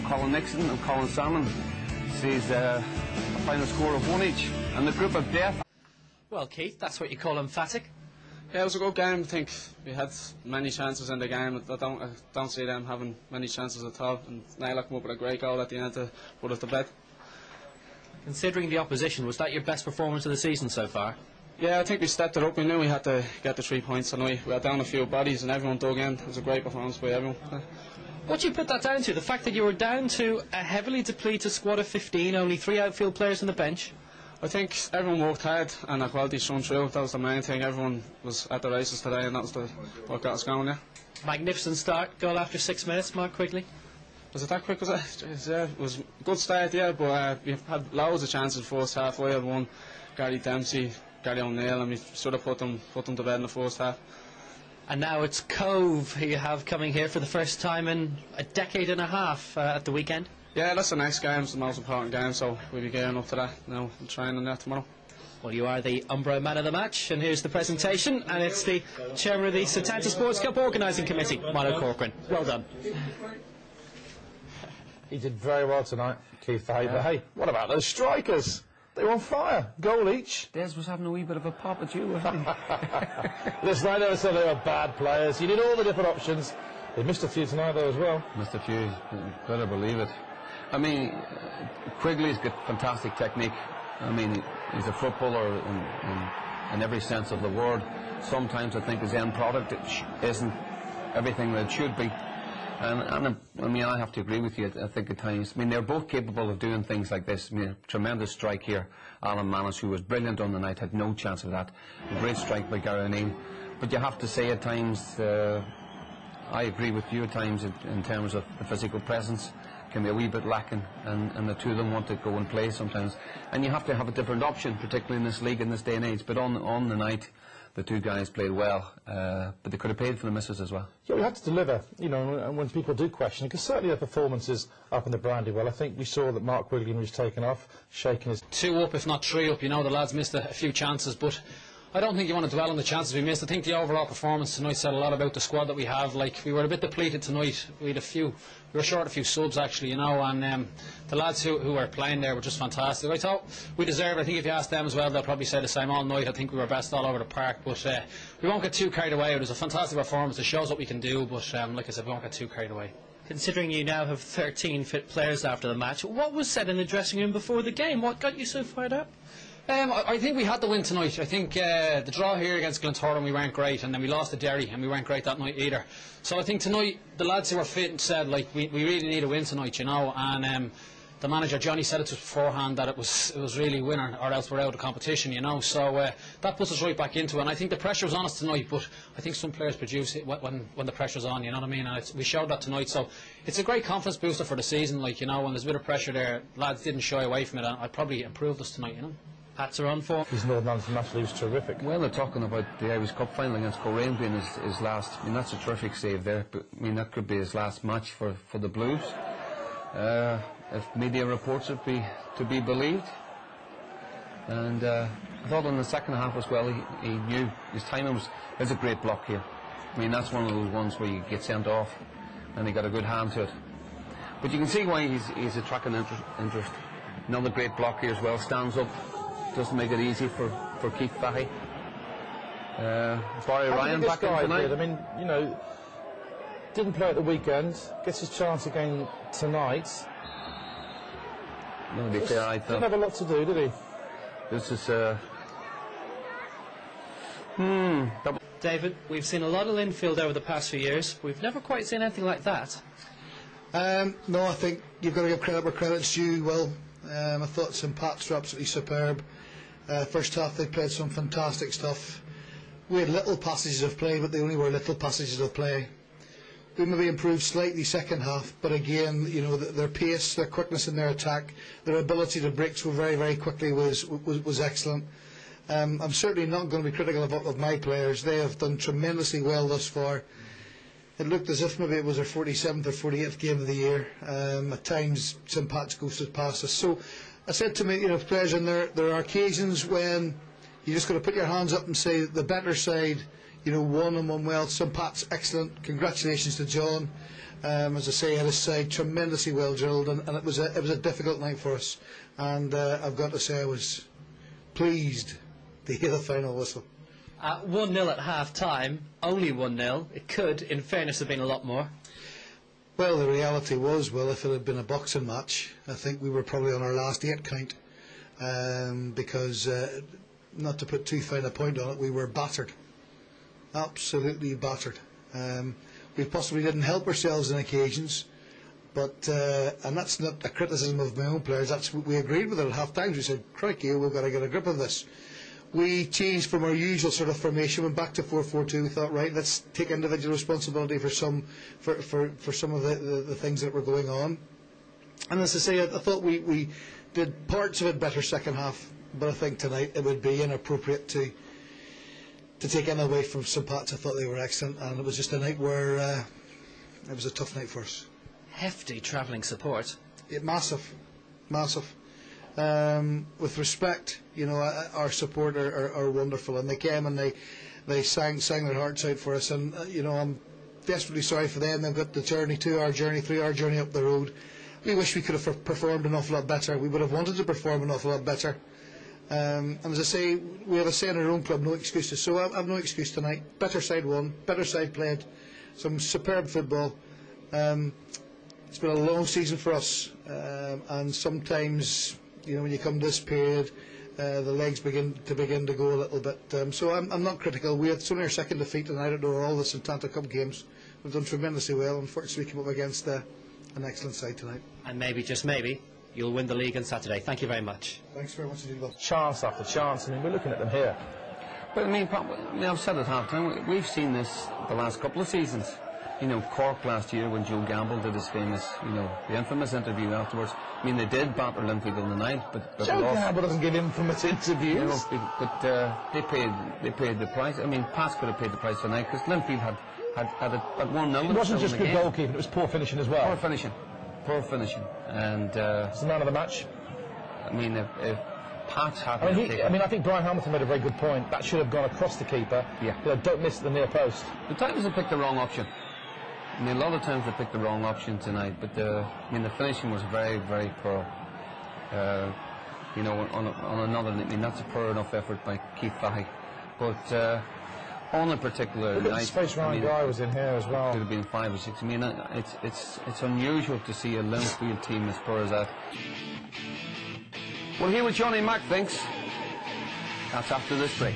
Colin Nixon and Colin Salmon sees a final score of 1 each, and the group of death. Well, Keith, that's what you call emphatic. Yeah, it was a good game. I think we had many chances in the game. I don't see them having many chances at all, and Naila came up with a great goal at the end to put us to bed. Considering the opposition, was that your best performance of the season so far? Yeah, I think we stepped it up. We knew we had to get the 3 points tonight. We had down a few bodies and everyone dug in. It was a great performance by everyone. What do you put that down to? The fact that you were down to a heavily depleted squad of 15, only 3 outfield players on the bench? I think everyone worked hard and the quality shone through. That was the main thing. Everyone was at the races today, and that was what got us going, yeah. Magnificent start, goal after 6 minutes, Mark Quigley. Was it that quick, was it? Jeez, yeah, it was a good start, yeah, but we had loads of chances first half. I had one, Gary Dempsey, Gary O'Neill, and we sort of put them to bed in the first half. And now it's Cove who you have coming here for the first time in a decade and a half at the weekend. Yeah, that's the next game. It's the most important game, so we'll be gearing up to that now and training that tomorrow. Well, you are the Umbro man of the match, and here's the presentation, and it's the chairman of the Setanta Sports Cup Organising Committee, Milo Corcoran. Well done. He did very well tonight, Keith. But hey, what about those strikers? They were on fire. Goal each. Des was having a wee bit of a pop at you, wasn't he? Listen, I never said they were bad players. You did all the different options. They missed a few tonight, though, as well. Missed a few. Better believe it. I mean, Quigley's got fantastic technique. I mean, he's a footballer in every sense of the word. Sometimes I think his end product isn't everything that it should be. And I mean, I have to agree with you. I think at times, I mean, they're both capable of doing things like this. I mean, a tremendous strike here. Alan Manus, who was brilliant on the night, had no chance of that. A great strike by Gary O'Neill. But you have to say at times, I agree with you at times in terms of the physical presence can be a wee bit lacking, and the two of them want to go and play sometimes. And you have to have a different option, particularly in this league in this day and age. But on the night, the two guys played well, but they could have paid for the misses as well. Yeah, we had to deliver, you know, and when people do question it, because certainly the performances up in the Brandywell, I think we saw that Mark Quigley was taken off, shaking his... 2 up, if not 3 up. You know, the lads missed a few chances, but I don't think you want to dwell on the chances we missed. I think the overall performance tonight said a lot about the squad that we have. Like, we were a bit depleted tonight. We were short a few subs, actually, you know, and the lads who were playing there were just fantastic. I thought we deserved. I think if you ask them as well, they'll probably say the same all night. I think we were best all over the park, but we won't get too carried away. It was a fantastic performance. It shows what we can do, but like I said, we won't get too carried away. Considering you now have 13 fit players after the match, what was said in the dressing room before the game? What got you so fired up? I think we had to win tonight. I think the draw here against Glentoran, we weren't great, and then we lost to Derry and we weren't great that night either. So I think tonight the lads who were fit said, like, we really need a win tonight, you know, and the manager Johnny said it to us beforehand that it was really win or else we're out of competition, you know. So that puts us right back into it, and I think the pressure was on us tonight, but I think some players produce it when the pressure's on, you know what I mean, and we showed that tonight. So it's a great confidence booster for the season, like, you know, when there's a bit of pressure there, lads didn't shy away from it, and I probably improved us tonight, you know. Hats are on for. His Northern Ireland international, he was terrific. Well, they're talking about the Irish Cup final against Coleraine being his last. I mean, that's a terrific save there. But I mean, that could be his last match for the Blues, if media reports it to be believed. And I thought in the second half as well, he knew his timing was. There's a great block here. I mean, that's one of those ones where you get sent off, and he got a good hand to it. But you can see why he's attracting interest. Another great block here as well. Stands up. Doesn't make it easy for Keith Fahey. Barry Ryan back in tonight. I mean, you know, didn't play at the weekend. Gets his chance again tonight. No, to be fair, I didn't have a lot to do, did he? This is David, we've seen a lot of Linfield over the past few years. We've never quite seen anything like that. No, I think you've got to give credit where credit's due. Well, I thought St Pat's were absolutely superb. First half they played some fantastic stuff. We had little passages of play, but they only were little passages of play. We maybe improved slightly second half, but again, you know, their pace, their quickness in their attack, their ability to break through very, very quickly was excellent. I'm certainly not going to be critical of my players. They have done tremendously well thus far. It looked as if maybe it was their 47th or 48th game of the year. At times, St Pat's ghosted past us. So I said to me, you know, players in there are occasions when you just got to put your hands up and say the better side, you know, won and won well. St Pat's excellent. Congratulations to John. As I say, his side tremendously well drilled, and it was a difficult night for us. And I've got to say, I was pleased to hear the final whistle. 1-0 at half-time, only 1-0. It could, in fairness, have been a lot more. Well, the reality was, well, if it had been a boxing match, I think we were probably on our last 8 count, because, not to put too fine a point on it, we were battered, absolutely battered. We possibly didn't help ourselves on occasions, but and that's not a criticism of my own players. We agreed with it at half time. We said, "Crikey, we've got to get a grip of this." We changed from our usual sort of formation, went back to 4-4-2. We thought, right, let's take individual responsibility for some of the things that were going on. And as I say, I thought we did parts of it better second half, but I think tonight it would be inappropriate to take any away from some parts. I thought they were excellent, and it was just a night where it was a tough night for us. Hefty travelling support. Yeah, massive. With respect, you know, our support are wonderful, and they came and they sang their hearts out for us, and you know, I'm desperately sorry for them. They've got the journey, 2-hour journey, 3-hour journey up the road. We wish we could have performed an awful lot better. We would have wanted to perform an awful lot better. And as I say, we have a say in our own club, no excuses. So I have no excuse tonight. Better side won, better side played, some superb football. It's been a long season for us, and sometimes, you know, when you come to this period, the legs begin to go a little bit. So I'm not critical. It's only our second defeat tonight out of all the Setanta Cup games. We've done tremendously well. Unfortunately, we came up against an excellent side tonight. And maybe, just maybe, you'll win the league on Saturday. Thank you very much. Thanks very much indeed, Will. Chance after chance. I mean, we're looking at them here. But I mean, I've said at half time, we've seen this the last couple of seasons. You know, Cork last year when Joe Gamble did his famous, you know, the infamous interview afterwards. I mean, they did batter Linfield on the night, but Joe lost. Gamble doesn't give infamous interviews. You know, but they paid the price. I mean, Pats could have paid the price tonight because Linfield had 1-0. It wasn't just good goalkeeping; it was poor finishing as well. Poor finishing, and it's the man of the match. I mean, if Pats had, I think Brian Hamilton made a very good point. That should have gone across the keeper. Yeah. You know, don't miss the near post. The Titans have picked the wrong option. I mean, a lot of times they picked the wrong option tonight, but I mean, the finishing was very, very poor. You know, on another, I mean, that's a poor enough effort by Keith Fahey, but on a particular Look at night, the space Ryan Guy was in here as well. Could have been 5 or 6. I mean, it's unusual to see a Linfield team as poor as that. We'll hear what Johnny Mack thinks. That's after this break.